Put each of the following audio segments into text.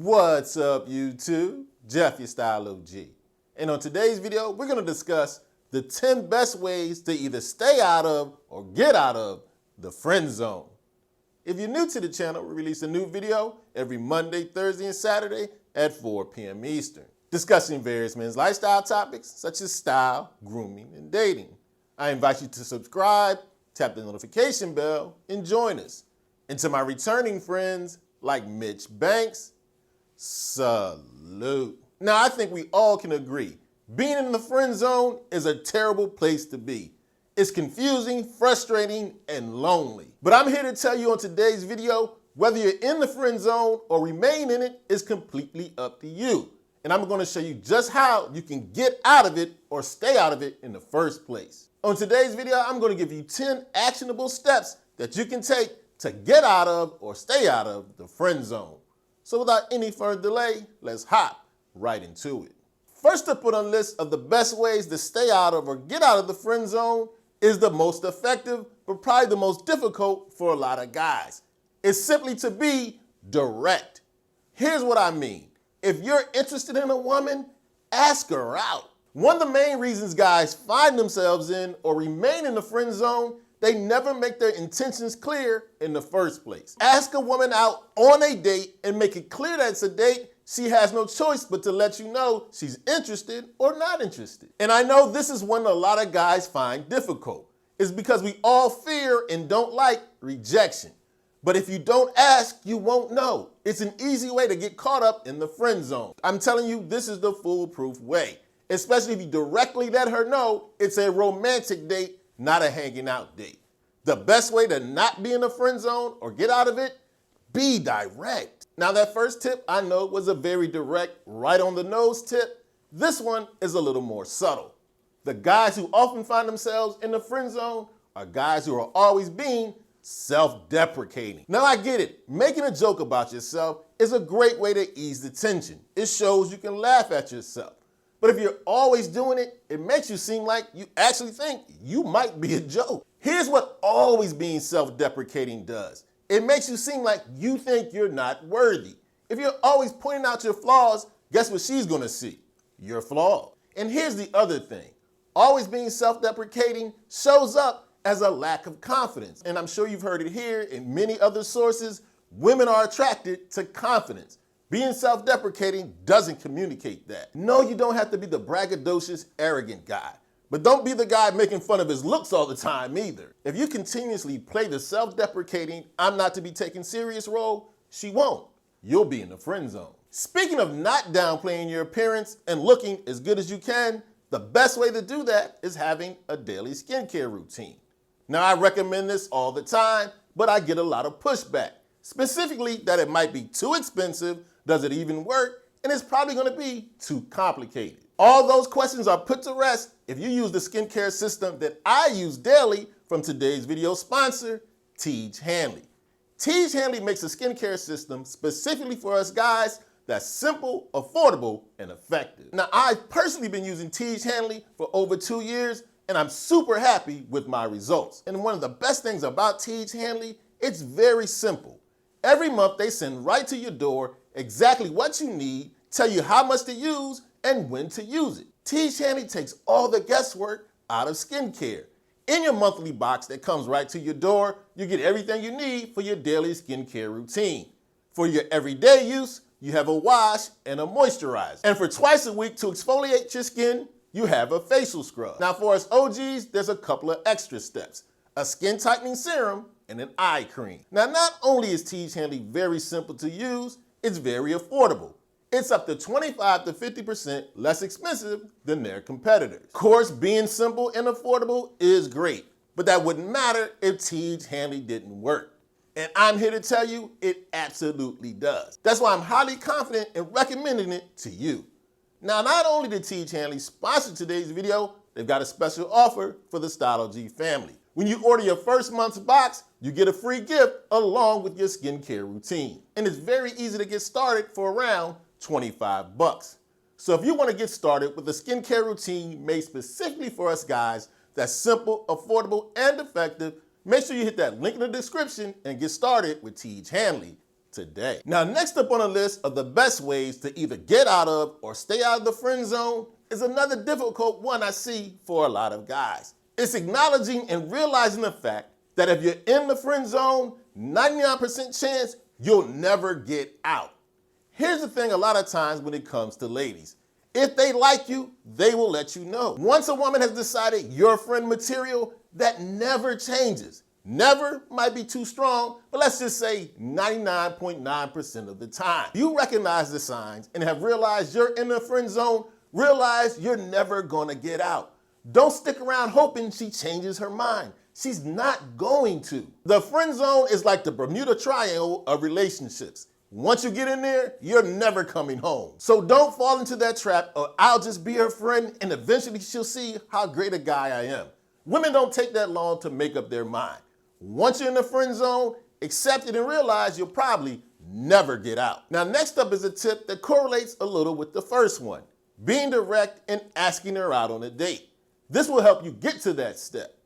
What's up, YouTube? Jeff, your Style O.G. And on today's video, we're going to discuss the 10 best ways to either stay out of or get out of the friend zone. If you're new to the channel, we release a new video every Monday, Thursday, and Saturday at 4 p.m. Eastern, discussing various men's lifestyle topics such as style, grooming, and dating. I invite you to subscribe, tap the notification bell, and join us. And to my returning friends like Mitch Banks, salute. Now, I think we all can agree, being in the friend zone is a terrible place to be. It's confusing, frustrating, and lonely. But I'm here to tell you on today's video, whether you're in the friend zone or remain in it is completely up to you. And I'm going to show you just how you can get out of it or stay out of it in the first place. On today's video, I'm going to give you 10 actionable steps that you can take to get out of or stay out of the friend zone. So without any further delay, let's hop right into it. First up on the list of the best ways to stay out of or get out of the friend zone is the most effective, but probably the most difficult for a lot of guys. It's simply to be direct. Here's what I mean. If you're interested in a woman, ask her out. One of the main reasons guys find themselves in or remain in the friend zone, they never make their intentions clear in the first place. Ask a woman out on a date and make it clear that it's a date. She has no choice but to let you know she's interested or not interested. And I know this is one a lot of guys find difficult. It's because we all fear and don't like rejection. But if you don't ask, you won't know. It's an easy way to get caught up in the friend zone. I'm telling you, this is the foolproof way, especially if you directly let her know it's a romantic date, not a hanging out date. The best way to not be in the friend zone or get out of it, be direct. Now that first tip I know was a very direct, right on the nose tip. This one is a little more subtle. The guys who often find themselves in the friend zone are guys who are always being self-deprecating. Now I get it, making a joke about yourself is a great way to ease the tension. It shows you can laugh at yourself. But if you're always doing it, it makes you seem like you actually think you might be a joke. Here's what always being self-deprecating does. It makes you seem like you think you're not worthy. If you're always pointing out your flaws, guess what she's gonna see? You're flawed. And here's the other thing. Always being self-deprecating shows up as a lack of confidence. And I'm sure you've heard it here and many other sources. Women are attracted to confidence. Being self-deprecating doesn't communicate that. No, you don't have to be the braggadocious, arrogant guy. But don't be the guy making fun of his looks all the time either. If you continuously play the self-deprecating, I'm not to be taken serious role, she won't. You'll be in the friend zone. Speaking of not downplaying your appearance and looking as good as you can, the best way to do that is having a daily skincare routine. Now, I recommend this all the time, but I get a lot of pushback. Specifically that it might be too expensive, does it even work, and it's probably gonna be too complicated. All those questions are put to rest if you use the skincare system that I use daily from today's video sponsor, T.H. Hanley. T.H. Hanley makes a skincare system specifically for us guys that's simple, affordable, and effective. Now, I've personally been using T.H. Hanley for over 2 years, and I'm super happy with my results. And one of the best things about T.H. Hanley, it's very simple. Every month, they send right to your door exactly what you need, tell you how much to use, and when to use it. T.H. Hanley takes all the guesswork out of skincare. In your monthly box that comes right to your door, you get everything you need for your daily skincare routine. For your everyday use, you have a wash and a moisturizer. And for twice a week to exfoliate your skin, you have a facial scrub. Now for us OGs, there's a couple of extra steps. A skin tightening serum and an eye cream. Now, not only is T.H. Hanley very simple to use, it's very affordable. It's up to 25 to 50% less expensive than their competitors. Of course, being simple and affordable is great, but that wouldn't matter if T.H. Hanley didn't work. And I'm here to tell you it absolutely does. That's why I'm highly confident in recommending it to you. Now, not only did T.H. Hanley sponsor today's video, they've got a special offer for the Style O.G family. When you order your first month's box, you get a free gift along with your skincare routine. And it's very easy to get started for around $25. So if you want to get started with a skincare routine made specifically for us guys that's simple, affordable, and effective, make sure you hit that link in the description and get started with T.H. Hanley today. Now, next up on the list of the best ways to either get out of or stay out of the friend zone is another difficult one I see for a lot of guys. It's acknowledging and realizing the fact that if you're in the friend zone, 99% chance you'll never get out. Here's the thing a lot of times when it comes to ladies. If they like you, they will let you know. Once a woman has decided you're friend material, that never changes. Never might be too strong, but let's just say 99.9% of the time. You recognize the signs and have realized you're in the friend zone, realize you're never gonna get out. Don't stick around hoping she changes her mind. She's not going to. The friend zone is like the Bermuda Triangle of relationships. Once you get in there, you're never coming home. So don't fall into that trap or I'll just be her friend and eventually she'll see how great a guy I am. Women don't take that long to make up their mind. Once you're in the friend zone, accept it and realize you'll probably never get out. Now, next up is a tip that correlates a little with the first one, being direct and asking her out on a date. This will help you get to that step.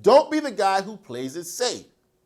Don't be the guy who plays it safe.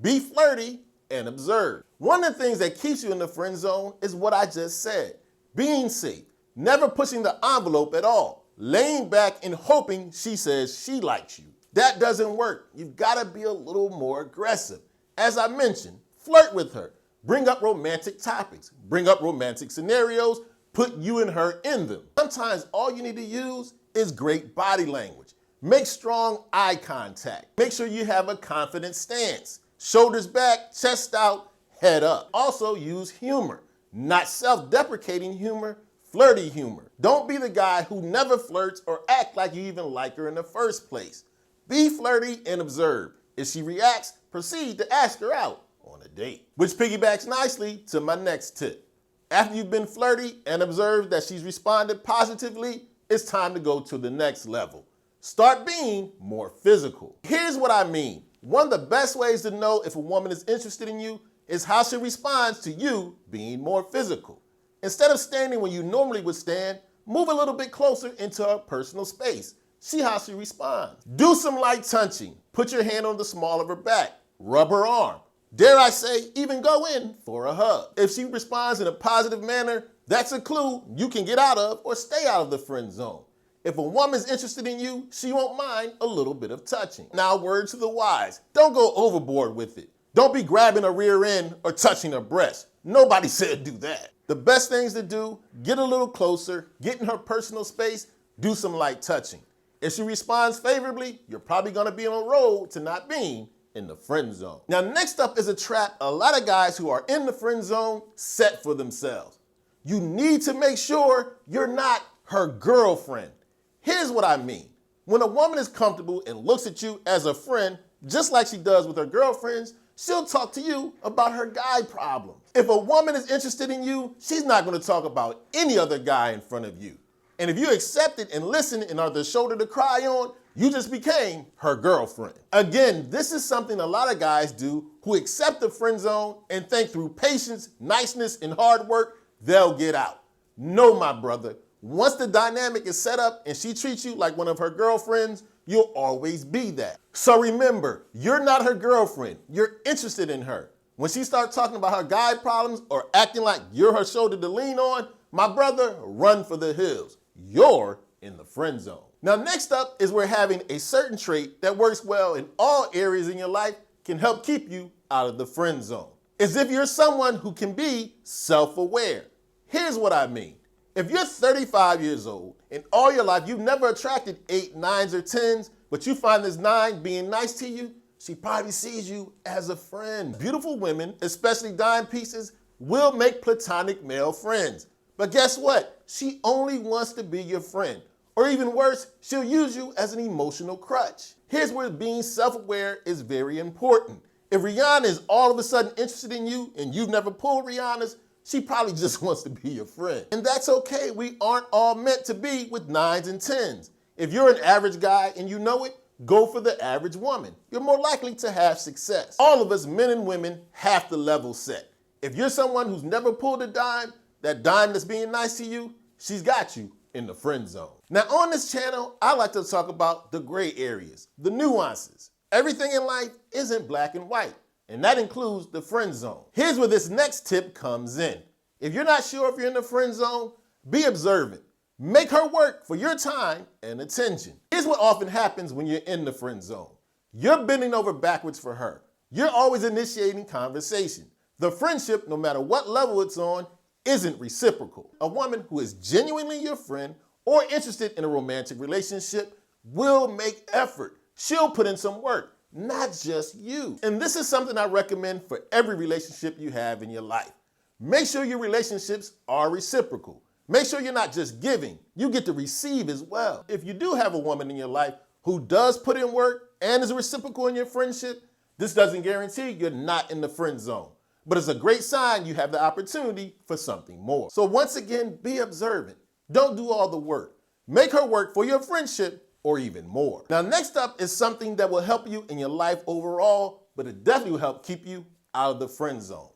Be flirty and observe. One of the things that keeps you in the friend zone is what I just said, being safe, never pushing the envelope at all, laying back and hoping she says she likes you. That doesn't work. You've got to be a little more aggressive. As I mentioned, flirt with her, bring up romantic topics, bring up romantic scenarios, put you and her in them. Sometimes all you need to use is great body language. Make strong eye contact. Make sure you have a confident stance. Shoulders back, chest out, head up. Also use humor, not self-deprecating humor, flirty humor. Don't be the guy who never flirts or act like you even like her in the first place. Be flirty and observe. If she reacts, proceed to ask her out on a date. Which piggybacks nicely to my next tip. After you've been flirty and observed that she's responded positively, it's time to go to the next level. Start being more physical. Here's what I mean. One of the best ways to know if a woman is interested in you is how she responds to you being more physical. Instead of standing where you normally would stand, move a little bit closer into her personal space. See how she responds. Do some light touching. Put your hand on the small of her back. Rub her arm. Dare I say, even go in for a hug. If she responds in a positive manner, that's a clue you can get out of or stay out of the friend zone. If a woman's interested in you, she won't mind a little bit of touching. Now, word to the wise, don't go overboard with it. Don't be grabbing her rear end or touching her breast. Nobody said do that. The best things to do, get a little closer, get in her personal space, do some light touching. If she responds favorably, you're probably gonna be on a road to not being in the friend zone. Now, next up is a trap a lot of guys who are in the friend zone set for themselves. You need to make sure you're not her girlfriend. Here's what I mean. When a woman is comfortable and looks at you as a friend, just like she does with her girlfriends, she'll talk to you about her guy problems. If a woman is interested in you, she's not gonna talk about any other guy in front of you. And if you accept it and listen and are the shoulder to cry on, you just became her girlfriend. Again, this is something a lot of guys do who accept the friend zone and think through patience, niceness, and hard work, they'll get out. No, my brother. Once the dynamic is set up and she treats you like one of her girlfriends, you'll always be that. So remember, you're not her girlfriend. You're interested in her. When she starts talking about her guy problems or acting like you're her shoulder to lean on, my brother, run for the hills. You're in the friend zone. Now, next up is where having a certain trait that works well in all areas in your life can help keep you out of the friend zone. As if you're someone who can be self-aware. Here's what I mean. If you're 35 years old and all your life you've never attracted 8, 9s, or 10s, but you find this 9 being nice to you, she probably sees you as a friend. Beautiful women, especially dime pieces, will make platonic male friends. But guess what? She only wants to be your friend. Or even worse, she'll use you as an emotional crutch. Here's where being self-aware is very important. If Rihanna is all of a sudden interested in you and you've never pulled Rihanna's, she probably just wants to be your friend. And that's okay. We aren't all meant to be with 9s and 10s. If you're an average guy and you know it, go for the average woman. You're more likely to have success. All of us, men and women, have to level set. If you're someone who's never pulled a dime, that dime that's being nice to you, she's got you in the friend zone. Now, on this channel, I like to talk about the gray areas, the nuances. Everything in life isn't black and white. and that includes the friend zone. Here's where this next tip comes in. If you're not sure if you're in the friend zone, be observant. Make her work for your time and attention. Here's what often happens when you're in the friend zone. You're bending over backwards for her. You're always initiating conversation. The friendship, no matter what level it's on, isn't reciprocal. A woman who is genuinely your friend or interested in a romantic relationship will make effort. She'll put in some work, not just you. And this is something I recommend for every relationship you have in your life. Make sure your relationships are reciprocal. Make sure you're not just giving, you get to receive as well. If you do have a woman in your life who does put in work and is reciprocal in your friendship, this doesn't guarantee you're not in the friend zone, but it's a great sign you have the opportunity for something more. So once again, be observant. Don't do all the work. Make her work for your friendship or even more. Now, next up is something that will help you in your life overall, but it definitely will help keep you out of the friend zone.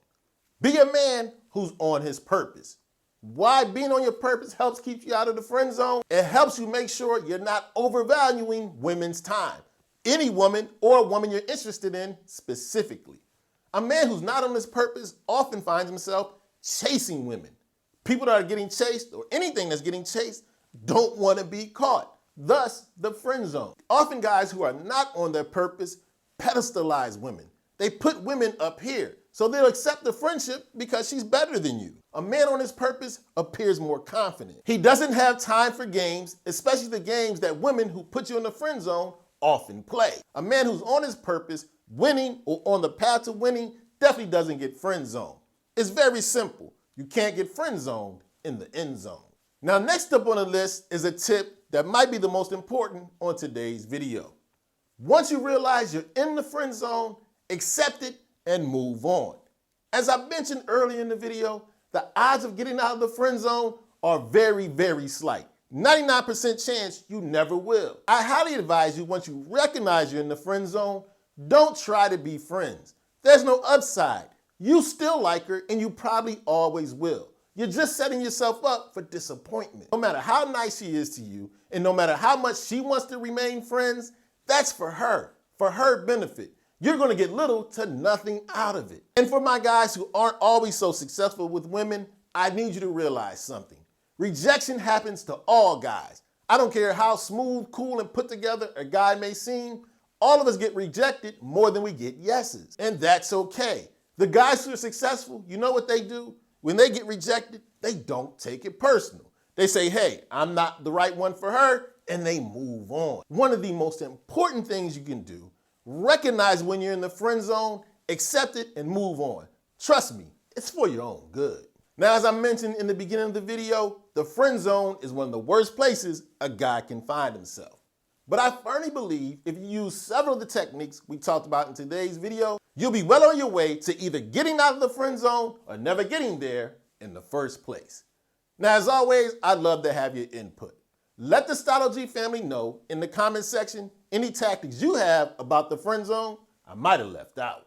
Be a man who's on his purpose. Why being on your purpose helps keep you out of the friend zone? It helps you make sure you're not overvaluing women's time. Any woman or a woman you're interested in specifically. A man who's not on his purpose often finds himself chasing women. People that are getting chased or anything that's getting chased don't want to be caught. Thus, the friend zone. Often guys who are not on their purpose pedestalize women. They put women up here, so they'll accept the friendship because she's better than you. A man on his purpose appears more confident. He doesn't have time for games, especially the games that women who put you in the friend zone often play. A man who's on his purpose, winning or on the path to winning, definitely doesn't get friend zoned. It's very simple. You can't get friend zoned in the end zone. Now, next up on the list is a tip that might be the most important on today's video. Once you realize you're in the friend zone, accept it and move on. As I mentioned earlier in the video, the odds of getting out of the friend zone are very, very slight. 99% chance you never will. I highly advise you, once you recognize you're in the friend zone, don't try to be friends. There's no upside. You still like her and you probably always will. You're just setting yourself up for disappointment. No matter how nice she is to you and no matter how much she wants to remain friends, that's for her benefit. You're going to get little to nothing out of it. And for my guys who aren't always so successful with women, I need you to realize something. Rejection happens to all guys. I don't care how smooth, cool, and put together a guy may seem, all of us get rejected more than we get yeses. And that's okay. The guys who are successful, you know what they do? When they get rejected, they don't take it personal. They say, hey, I'm not the right one for her, and they move on. One of the most important things you can do, recognize when you're in the friend zone, accept it, and move on. Trust me, it's for your own good. Now, as I mentioned in the beginning of the video, the friend zone is one of the worst places a guy can find himself. But I firmly believe if you use several of the techniques we talked about in today's video, you'll be well on your way to either getting out of the friend zone or never getting there in the first place. Now, as always, I'd love to have your input. Let the Style O.G family know in the comment section any tactics you have about the friend zone I might have left out.